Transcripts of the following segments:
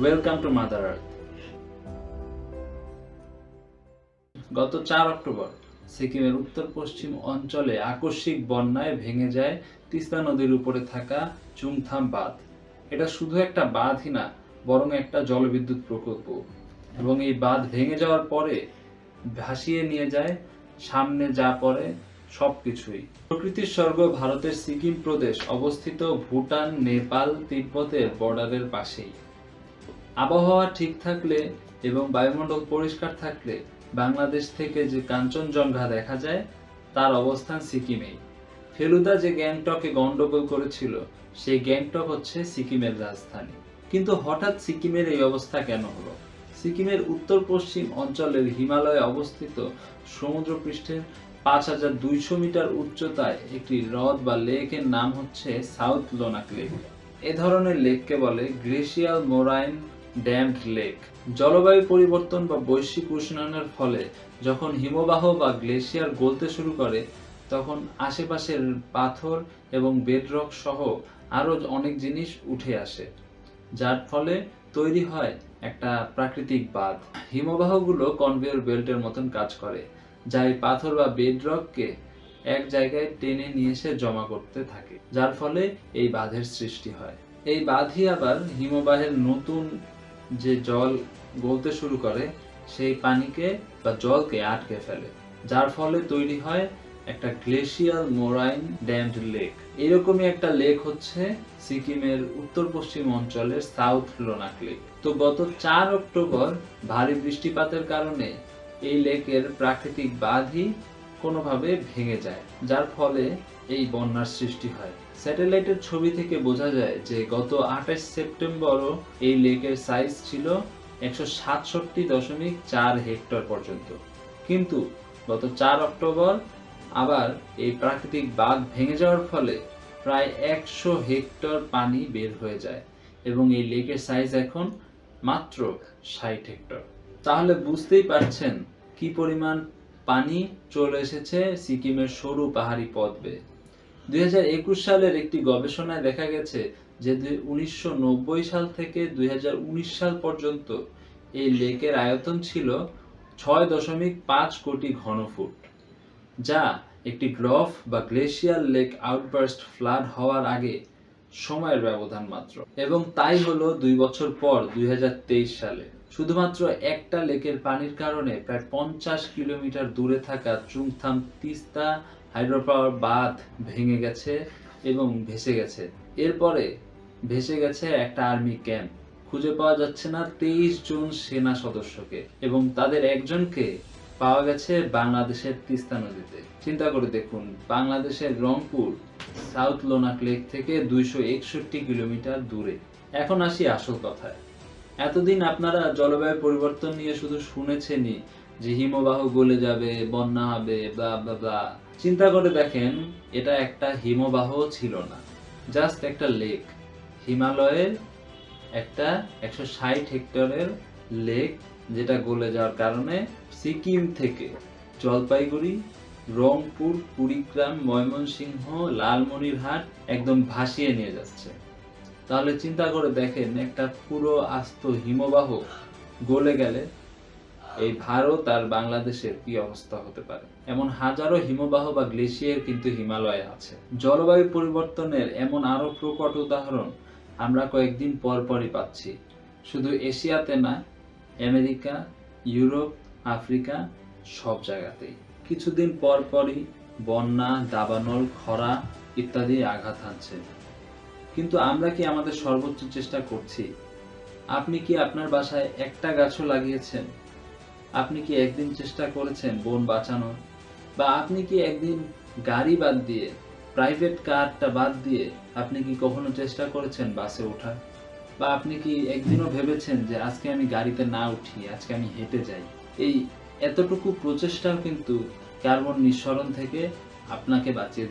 Welcome to mother earth. গত 4 October সিকিমের উত্তর পশ্চিম অঞ্চলে আকস্মিক বন্যায় ভেঙে যায় তিস্তা নদীর উপরে থাকা চুংথাম বাঁধ। এটা শুধু একটা বাঁধই না, বরং একটা জলবিদ্যুৎ প্রকল্প। এবং এই বাঁধ ভেঙে যাওয়ার পরে ভাসিয়ে নিয়ে যায় সামনে যা পড়ে সবকিছুই। প্রকৃতির স্বর্গ ভারতের সিকিম প্রদেশ অবস্থিত ভুটান, নেপাল, তিব্বতের বর্ডারের পাশেই। আবহাওয়া ঠিক থাকলে এবং বায়ুমণ্ডল পরিষ্কার থাকলে বাংলাদেশ থেকে যে কাঞ্চনজঙ্ঘা দেখা যায় তার অবস্থান সিকিমেই। ফেলুদা যে গ্যাংটকে গন্ডগোল করেছিল সেই গ্যাংটক হচ্ছে সিকিমের রাজধানী। কিন্তু হঠাৎ সিকিমের এই অবস্থা কেন হলো? সিকিমের উত্তর পশ্চিম অঞ্চলের হিমালয়ে অবস্থিত সমুদ্রপৃষ্ঠের 5200 মিটার উচ্চতায় একটি হ্রদ বা লেকের নাম হচ্ছে সাউথ লোনাক লেক। এ ধরনের লেককে বলে গ্লেশিয়াল মোরাইন ড্যামড লেক। জলবায়ু পরিবর্তন বা বৈশ্বিক উষ্ণায়নের ফলে যখন হিমবাহ বা গ্লেশিয়ার গলতে শুরু করে তখন আশেপাশের পাথর এবং বেডরক সহ আরো অনেক জিনিস উঠে আসে, যার ফলে তৈরি হয় একটা প্রাকৃতিক বাঁধ। হিমবাহগুলো কনভেয়র বেল্টের মতন কাজ করে, যা এই পাথর বা বেডরককে এক জায়গায় টেনে নিয়ে এসে জমা করতে থাকে, যার ফলে এই বাঁধের সৃষ্টি হয়। এই বাঁধই আবার হিমবাহের নতুন যে জল গলতে শুরু করে সেই পানিকে বা জলকে আটকে ফেলে, যার ফলে তৈরি হয় একটা গ্লেশিয়াল মোরাইন ড্যামড লেক। এরকমই একটা লেক হচ্ছে সিকিমের উত্তর পশ্চিম অঞ্চলের সাউথ লোনাক লেক। তো গত 4 অক্টোবর ভারী বৃষ্টিপাতের কারণে এই লেকের প্রাকৃতিক বাঁধই কোনোভাবে ভেঙে যায়, যার ফলে এই বন্যার সৃষ্টি হয়। স্যাটেলাইটের ছবি থেকে বোঝা যায় যে গত 28 সেপ্টেম্বরও এই লেকের সাইজ ছিল 167.4 হেক্টর পর্যন্ত। কিন্তু গত 4 অক্টোবর আবার এই প্রাকৃতিক বাঁধ ভেঙে যাওয়ার ফলে প্রায় 100 হেক্টর পানি বের হয়ে যায় এবং এই লেকের সাইজ এখন মাত্র 60 হেক্টর। তাহলে বুঝতেই পারছেন কি পরিমাণ পানি চলে এসেছে সিকিমের সরু পাহাড়ি পথ বেয়ে। 2021 সালের একটি গবেষণায় দেখা গেছে যে 1990 সাল থেকে 2019 সাল পর্যন্ত এই লেকের আয়তন ছিল 6.5 কোটি ঘনফুট, যা একটি গ্লফ বা গ্লেশিয়াল লেক আউটবার্স্ট ফ্লাড হওয়ার আগে সময়ের ব্যবধান মাত্র। এবং তাই হলো 2 বছর পর 2023 সালে শুধুমাত্র একটা লেকের পানির কারণে প্রায় 50 কিলোমিটার দূরে থাকা চুংথাম তিস্তা হাইড্রোপাওয়ার বাঁধ ভেঙে গেছে এবং ভেসে গেছে। এরপরে ভেসে গেছে একটা আর্মি ক্যাম্প, খুঁজে পাওয়া যাচ্ছে না 23 জন সেনা সদস্যকে এবং তাদের একজনকে পাওয়া গেছে বাংলাদেশের তিস্তা নদীতে। চিন্তা করে দেখুন, বাংলাদেশের রংপুর সাউথ লোনাক লেক থেকে 261 কিলোমিটার দূরে। এখন আসি আসল কথায়। এতদিন আপনারা জলবায়ু পরিবর্তন নিয়ে শুধু শুনেছেনই যে হিমবাহ গলে যাবে, বন্যা হবে, ব্লা ব্লা ব্লা। চিন্তা করে দেখেন, এটা একটা হিমবাহ ছিল না, জাস্ট একটা লেক। হিমালয়ের একটা 160 হেক্টরের লেক, যেটা গলে যাওয়ার কারণে সিকিম থেকে জলপাইগুড়ি, রংপুর, কুড়িগ্রাম, ময়মনসিংহ, লালমনিরহাট একদম ভাসিয়ে নিয়ে যাচ্ছে। তাহলে চিন্তা করে দেখেন, একটা পুরো আস্ত হিমবাহ গলে গেলে এই ভারত আর বাংলাদেশের কি অবস্থা হতে পারে। এমন হাজারো হিমবাহ বা গ্লেশিয়ার কিন্তু হিমালয়ে আছে। জলবায়ু পরিবর্তনের এমন আরো প্রকট উদাহরণ আমরা কয়েকদিন পর পরই পাচ্ছি। শুধু এশিয়াতে না, আমেরিকা, ইউরোপ, আফ্রিকা সব জায়গাতেই কিছুদিন পর পরই বন্যা, দাবানল, খরা ইত্যাদি আঘাত হানছে। কিন্তু আমরা কি আমাদের সর্বোচ্চ চেষ্টা করছি? আপনি কি আপনার বাসায় একটা গাছও লাগিয়েছেন? আপনি কি একদিন চেষ্টা করেছেন বন বাঁচানোর? বা আপনি কি একদিন গাড়ি বাদ দিয়ে, প্রাইভেট কারটা বাদ দিয়ে আপনি কি কখনো চেষ্টা করেছেন বাসে ওঠার? বা আপনি কি একদিনও ভেবেছেন যে আজকে আমি গাড়িতে না উঠি, আজকে আমি হেঁটে যাই? এই এতটুকু প্রচেষ্টাও কিন্তু কার্বন নিঃসরণ থেকে আপনাকে বাঁচিয়ে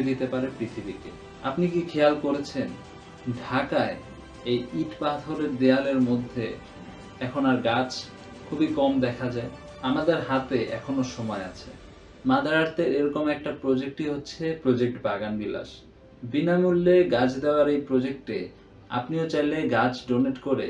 দিতে পারে পৃথিবীকে। আপনি কি খেয়াল করেছেন ঢাকায় এই ইট পাথরের দেয়ালের মধ্যে এখন আর গাছ খুবই কম দেখা যায়? আমাদের হাতে এখনো সময় আছে। মাদার আর্থের এরকম একটা প্রজেক্টই হচ্ছে প্রজেক্ট বাগান বিলাস। বিনামূল্যে গাছ দেওয়ার এই প্রজেক্টে আপনিও চাইলে গাছ ডোনেট করে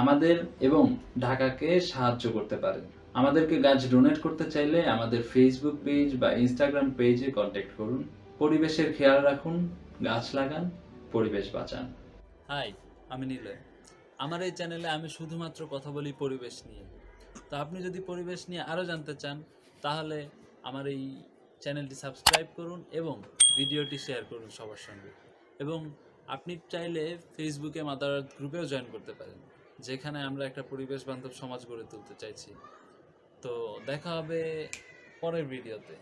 আমাদের এবং ঢাকাকে সাহায্য করতে পারেন। আমাদেরকে গাছ ডোনেট করতে চাইলে আমাদের ফেসবুক পেজ বা ইনস্টাগ্রাম পেজে কন্ট্যাক্ট করুন। পরিবেশের খেয়াল রাখুন, গাছ লাগান, পরিবেশ বাঁচান। হাই, আমি নিলয়। আমার এই চ্যানেলে আমি শুধুমাত্র কথা বলি পরিবেশ নিয়ে। তো আপনি যদি পরিবেশ নিয়ে আরও জানতে চান তাহলে আমার এই চ্যানেলটি সাবস্ক্রাইব করুন এবং ভিডিওটি শেয়ার করুন সবার সঙ্গে। এবং আপনি চাইলে ফেসবুকে মাদার আর্থ গ্রুপেও জয়েন করতে পারেন, যেখানে আমরা একটা পরিবেশ বান্ধব সমাজ গড়ে তুলতে চাইছি। তো দেখা হবে পরের ভিডিওতে।